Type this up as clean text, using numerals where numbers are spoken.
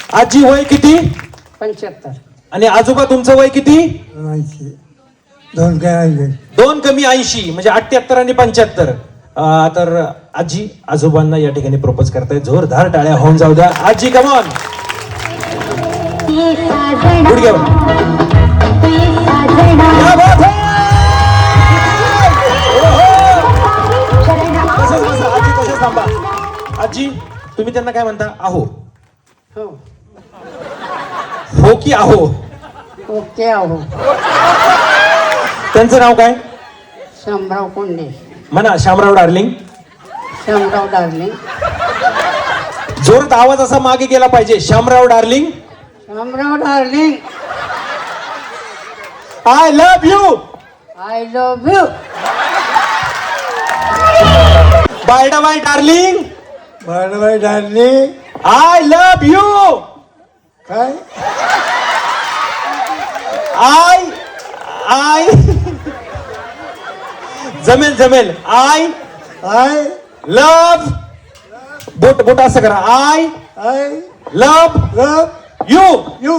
आजी वय किती? 75. आणि आजोबा तुमचं वय किती? 80. दोन काय आहे? दोन कमी 80 म्हणजे 78 आणि 75. तर आजी आजोबांना या ठिकाणी प्रपोज करताय. जोरदार टाळ्या होऊन जाऊ द्या. आजी कम ऑन. गुडघ्यावर. क्या बात है. तसंच बसा आजी, तसंच थांबा. आजी तुम्ही त्यांना काय म्हणता? आहो हो. हो की आहो? ओके आहो. त्यांचं नाव काय? शामराव कोंडे. म्हणा शामराव डार्लिंग. शामराव डार्लिंग. जोरात आवाज असा मागे गेला पाहिजे. Shamrao darling. Shamrao darling. I love you. I love you. Bye bye darling. Bye darling. I love you. काय? आय जमेल जमेल. I I love. बोट असं करा. I I love love you. You.